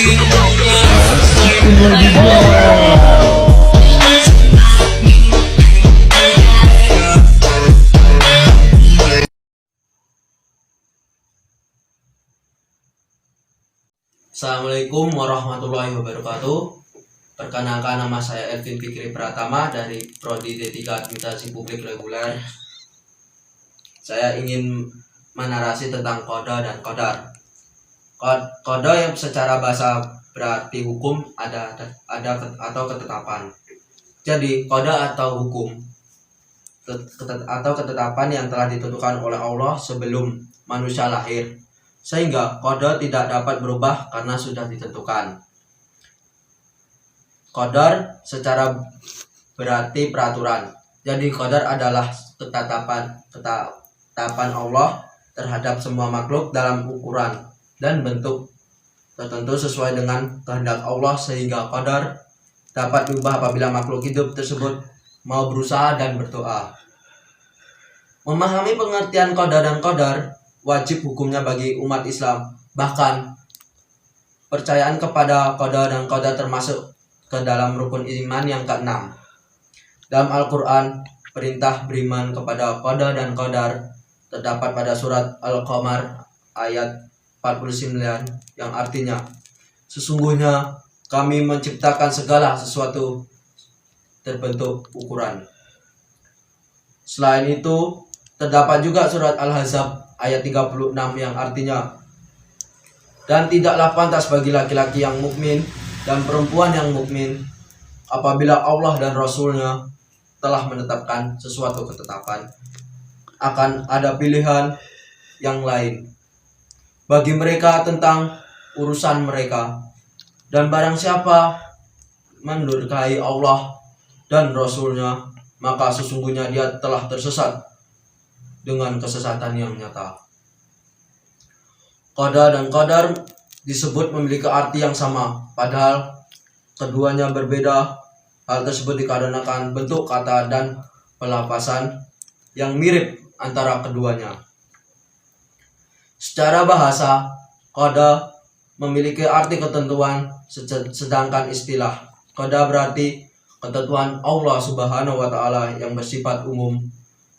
Assalamualaikum warahmatullahi wabarakatuh. Perkenalkan, nama saya Elvin Fikri Pratama dari Prodi D3 Administrasi Publik Reguler. Saya ingin menarasi tentang qada dan qadar. Qada yang secara bahasa berarti hukum ada atau ketetapan. Jadi qada atau hukum atau ketetapan yang telah ditentukan oleh Allah sebelum manusia lahir, sehingga qada tidak dapat berubah karena sudah ditentukan. Qadar secara berarti peraturan. Jadi qadar adalah ketetapan Allah terhadap semua makhluk dalam ukuran dan bentuk tertentu sesuai dengan kehendak Allah, sehingga qadar dapat diubah apabila makhluk hidup tersebut mau berusaha dan berdoa. Memahami pengertian qada dan qadar wajib hukumnya bagi umat Islam. Bahkan percayaan kepada qada dan qadar termasuk ke dalam rukun iman yang ke-6. Dalam Al-Quran, perintah beriman kepada qada dan qadar terdapat pada surat Al-Qamar ayat 49 yang artinya, sesungguhnya kami menciptakan segala sesuatu terbentuk ukuran. Selain itu, terdapat juga surat Al-Ahzab ayat 36 yang artinya, dan tidaklah pantas bagi laki-laki yang mukmin dan perempuan yang mukmin apabila Allah dan Rasul-Nya telah menetapkan sesuatu ketetapan, akan ada pilihan yang lain bagi mereka tentang urusan mereka. Dan barang siapa mendurhakai Allah dan Rasul-Nya, maka sesungguhnya dia telah tersesat dengan kesesatan yang nyata. Qada dan qadar disebut memiliki arti yang sama, padahal keduanya berbeda. Hal tersebut dikarenakan bentuk kata dan pelafasan yang mirip antara keduanya. Secara bahasa, qada memiliki arti ketentuan, sedangkan istilah qada berarti ketentuan Allah Subhanahu wa Ta'ala yang bersifat umum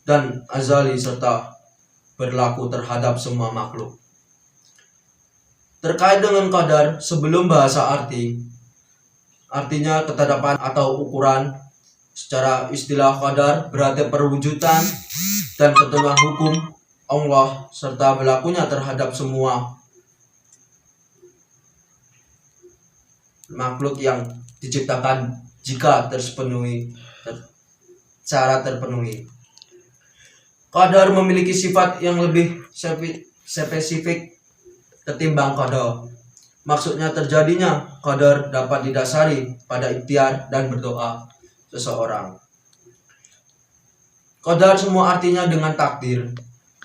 dan azali serta berlaku terhadap semua makhluk. Terkait dengan qadar, sebelum bahasa artinya ketetapan atau ukuran. Secara istilah qadar berarti perwujudan dan ketentuan hukum Allah serta berlakunya terhadap semua makhluk yang diciptakan jika secara terpenuhi. Qadar memiliki sifat yang lebih spesifik ketimbang qada. Maksudnya terjadinya qadar dapat didasari pada ikhtiar dan berdoa seseorang. Qadar semua artinya dengan takdir.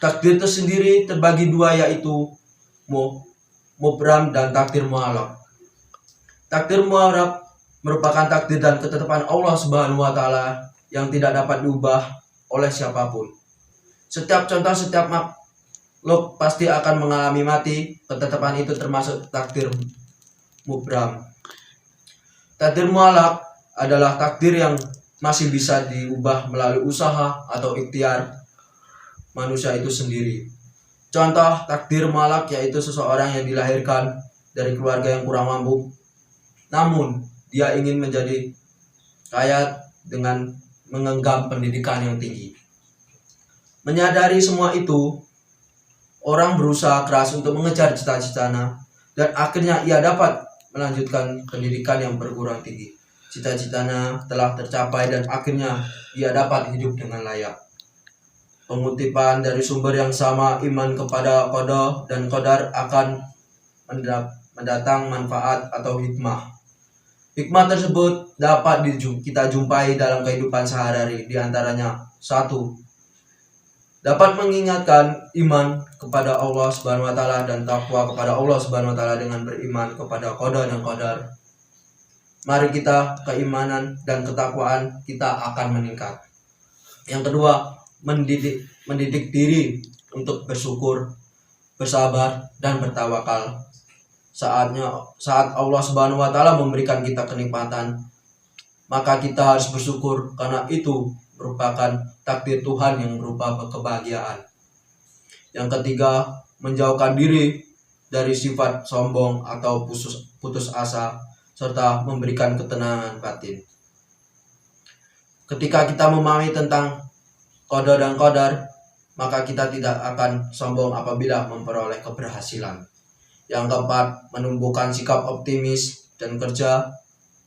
Takdir tersendiri terbagi dua, yaitu mubram dan takdir mu'allaq. Takdir mu'allaq merupakan takdir dan ketetapan Allah Subhanahu wa Ta'ala yang tidak dapat diubah oleh siapapun. Setiap makhluk pasti akan mengalami mati. Ketetapan itu termasuk takdir mubram. Takdir mu'allaq adalah takdir yang masih bisa diubah melalui usaha atau ikhtiar manusia itu sendiri. Contoh takdir mu'allaq yaitu seseorang yang dilahirkan dari keluarga yang kurang mampu, namun dia ingin menjadi kaya dengan menggenggam pendidikan yang tinggi. Menyadari semua itu, orang berusaha keras untuk mengejar cita-citanya, dan akhirnya ia dapat melanjutkan pendidikan yang perguruan tinggi. Cita-citanya telah tercapai dan akhirnya ia dapat hidup dengan layak. Pengutipan dari sumber yang sama, iman kepada qada dan qadar akan mendatang manfaat atau hikmah. Hikmah tersebut dapat kita jumpai dalam kehidupan sehari-hari. Di antaranya, 1. Dapat mengingatkan iman kepada Allah Subhanahu wa Ta'ala dan takwa kepada Allah Subhanahu wa Ta'ala dengan beriman kepada qada dan qadar. Mari kita keimanan dan ketakwaan kita akan meningkat. Yang kedua, mendidik diri untuk bersyukur, bersabar dan bertawakal. saat Allah Subhanahu wa taala memberikan kita kenikmatan, maka kita harus bersyukur karena itu merupakan takdir Tuhan yang berupa kebahagiaan. Yang ketiga, menjauhkan diri dari sifat sombong atau putus asa serta memberikan ketenangan batin. Ketika kita memahami tentang qada dan qadar, maka kita tidak akan sombong apabila memperoleh keberhasilan. Yang keempat, menumbuhkan sikap optimis dan kerja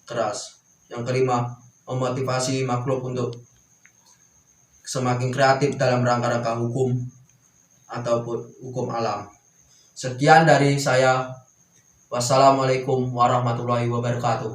keras. Yang kelima, memotivasi makhluk untuk semakin kreatif dalam rangka-rangka hukum ataupun hukum alam. Sekian dari saya. Wassalamualaikum warahmatullahi wabarakatuh.